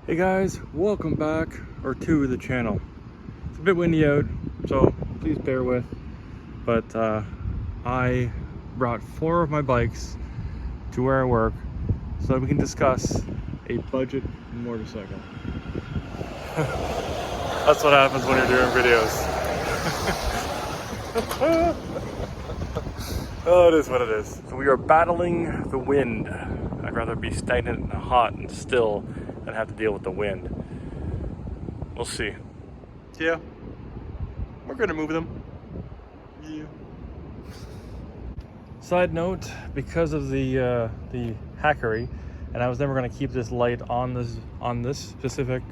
Hey guys, welcome back or to the channel. It's a bit windy out, so please bear with. But I brought 4 of my bikes to where I work so that we can discuss a budget motorcycle. That's what happens when you're doing videos. Oh, it is what it is. So we are battling the wind. I'd rather be stagnant and hot and still than have to deal with the wind. We'll see. Yeah, we're gonna move them. Yeah. Side note, because of the hackery, and I was never gonna keep this light on this specific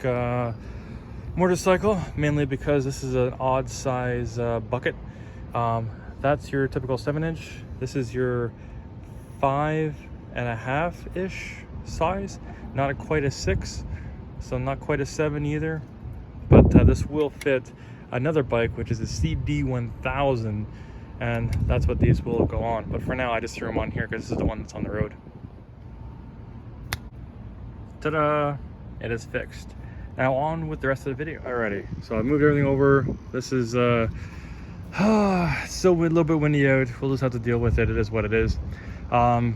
motorcycle, mainly because this is an odd size bucket. That's your typical 7-inch. This is your 5.5-ish size. Not quite a 6, so not quite a 7 either. But this will fit another bike, which is a CD1000, and that's what these will go on. But for now, I just threw them on here because this is the one that's on the road. Ta-da! It is fixed. Now on with the rest of the video. Alrighty, so I moved everything over. This is still a little bit windy out. We'll just have to deal with it. It is what it is. So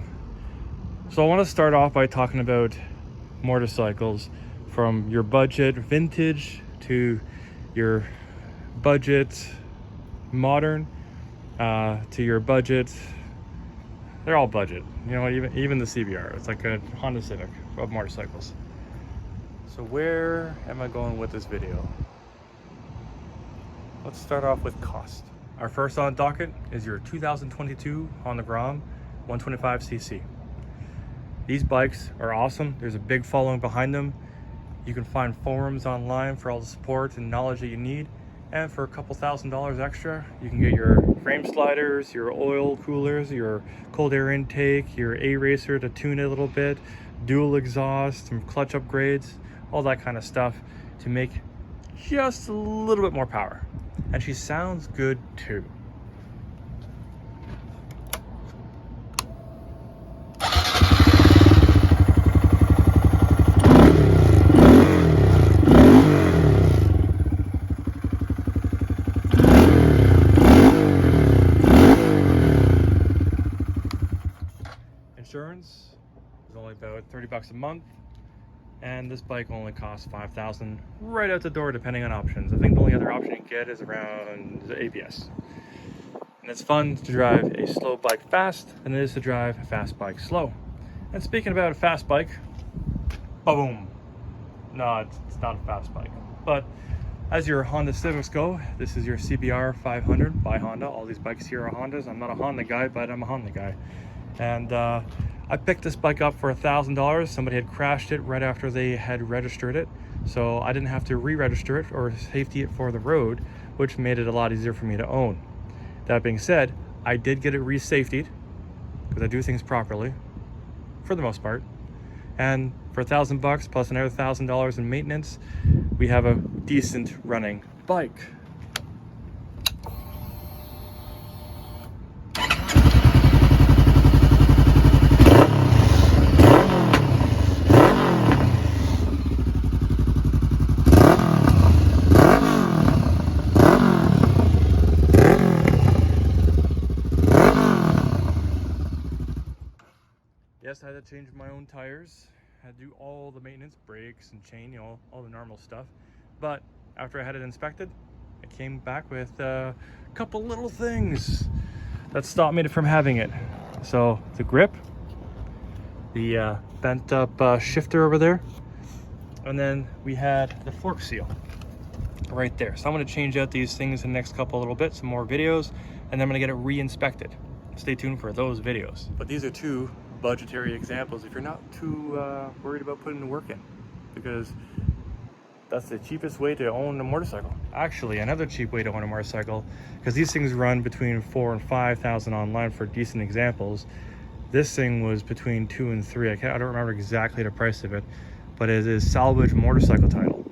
I want to start off by talking about motorcycles, from your budget vintage to your budget modern, to your budget. They're all budget, you know. Even the CBR, it's like a Honda Civic of motorcycles. So where am I going with this video? Let's start off with cost. Our first on docket is your 2022 Honda Grom 125cc. These bikes are awesome. There's a big following behind them. You can find forums online for all the support and knowledge that you need. And for a couple $1,000s extra, you can get your frame sliders, your oil coolers, your cold air intake, your A-Racer to tune it a little bit, dual exhaust, some clutch upgrades, all that kind of stuff to make just a little bit more power. And she sounds good too. Insurance is only about 30 bucks a month, and this bike only costs $5,000 right out the door, depending on options. I think the only other option you can get is around the ABS. And it's fun to drive a slow bike fast than it is to drive a fast bike slow. And speaking about a fast bike, boom. No, it's not a fast bike. But as your Honda Civics go, this is your CBR 500 by Honda. All these bikes here are Hondas. I'm not a Honda guy, but I'm a Honda guy. And I picked this bike up for $1,000. Somebody had crashed it right after they had registered it, so I didn't have to re-register it or safety it for the road, which made it a lot easier for me to own. That being said, I did get it re-safetied because I do things properly for the most part. And for $1,000 plus another $1,000 in maintenance, we have a decent running bike. Yes, I had to change my own tires. I had to do all the maintenance, brakes and chain, you know, all the normal stuff. But after I had it inspected, it came back with a couple little things that stopped me from having it. So the grip, the bent up shifter over there, and then we had the fork seal right there. So I'm going to change out these things in the next couple little bits, some more videos, and then I'm going to get it re-inspected. Stay tuned for those videos. But these are 2 budgetary examples if you're not too worried about putting the work in, because that's the cheapest way to own a motorcycle. Actually, another cheap way to own a motorcycle, because these things run between $4,000 and $5,000 online for decent examples. This thing was between 2 and 3. I don't remember exactly the price of it, but it is salvage motorcycle title.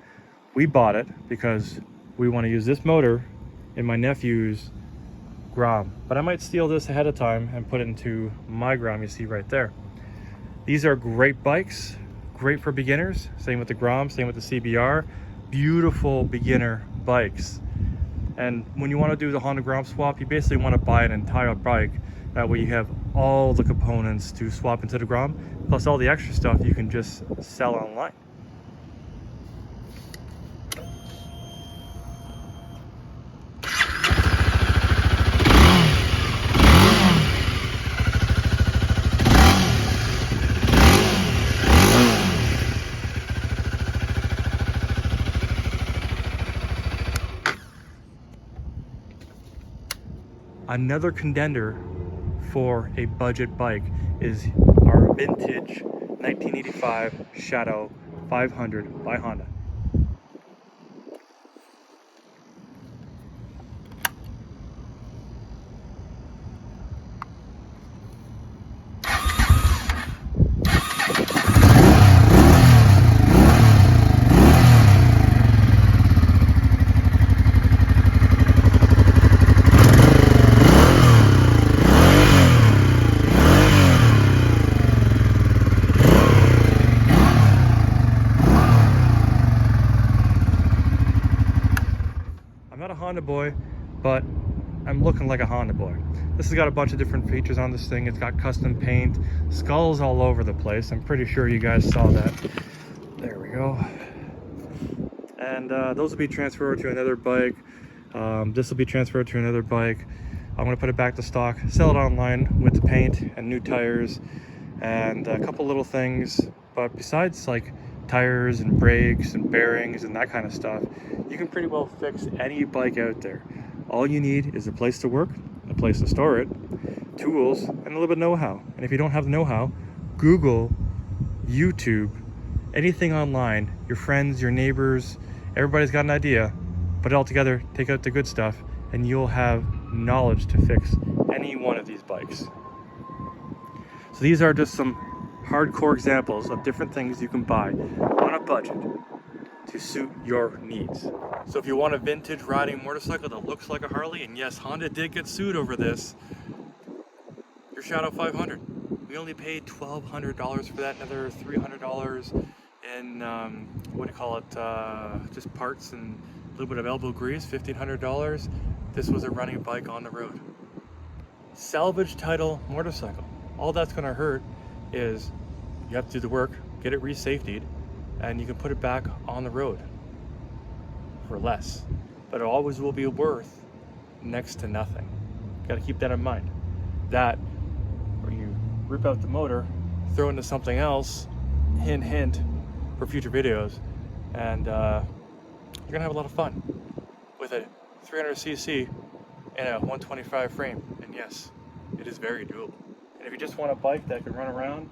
We bought it because we want to use this motor in my nephew's Grom, but I might steal this ahead of time and put it into my Grom you see right there. These are great bikes, great for beginners. Same with the Grom, same with the CBR. Beautiful beginner bikes. And when you want to do the Honda Grom swap, you basically want to buy an entire bike. That way you have all the components to swap into the Grom, plus all the extra stuff you can just sell online. Another contender for a budget bike is our vintage 1985 Shadow 500 by Honda. I'm not a Honda boy, but I'm looking like a Honda boy. This has got a bunch of different features on this thing. It's got custom paint, skulls all over the place. I'm pretty sure you guys saw that. There we go. And those will be transferred to another bike. This will be transferred to another bike. I'm gonna put it back to stock, sell it online with the paint and new tires and a couple little things. But besides like tires and brakes and bearings and that kind of stuff, you can pretty well fix any bike out there. All you need is a place to work, a place to store it, tools, and a little bit of know-how. And if you don't have the know-how, Google, YouTube, anything online, your friends, your neighbors, everybody's got an idea. Put it all together, take out the good stuff, and you'll have knowledge to fix any one of these bikes. So these are just some hardcore examples of different things you can buy on a budget to suit your needs. So if you want a vintage riding motorcycle that looks like a Harley, and yes, Honda did get sued over this, your Shadow 500. We only paid $1,200 for that, another $300 in, just parts and a little bit of elbow grease, $1,500. This was a running bike on the road. Salvage title motorcycle. All that's gonna hurt is you have to do the work, get it re-safetied, and you can put it back on the road for less. But it always will be worth next to nothing. You gotta keep that in mind. That, or you rip out the motor, throw into something else, hint, hint, for future videos, and you're gonna have a lot of fun with a 300cc and a 125 frame. And yes, it is very doable. And if you just want a bike that can run around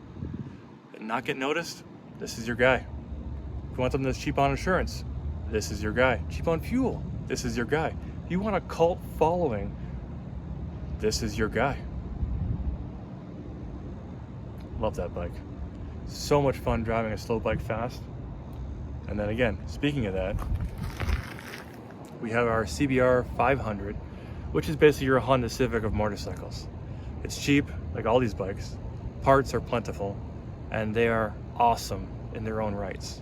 and not get noticed, this is your guy. If you want something that's cheap on insurance, this is your guy. Cheap on fuel, this is your guy. If you want a cult following, this is your guy. Love that bike. So much fun driving a slow bike fast. And then again, speaking of that, we have our CBR 500, which is basically your Honda Civic of motorcycles. It's cheap, like all these bikes. Parts are plentiful, and they are awesome in their own rights.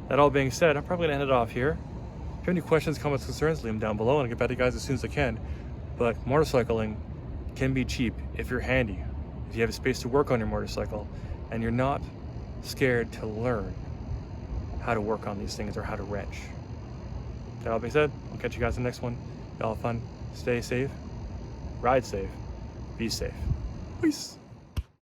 That all being said, I'm probably gonna end it off here. If you have any questions, comments, concerns, leave them down below and I'll get back to you guys as soon as I can. But motorcycling can be cheap if you're handy, if you have a space to work on your motorcycle, and you're not scared to learn how to work on these things or how to wrench. That all being said, I'll catch you guys in the next one. Y'all have fun, stay safe, ride safe, be safe. Peace.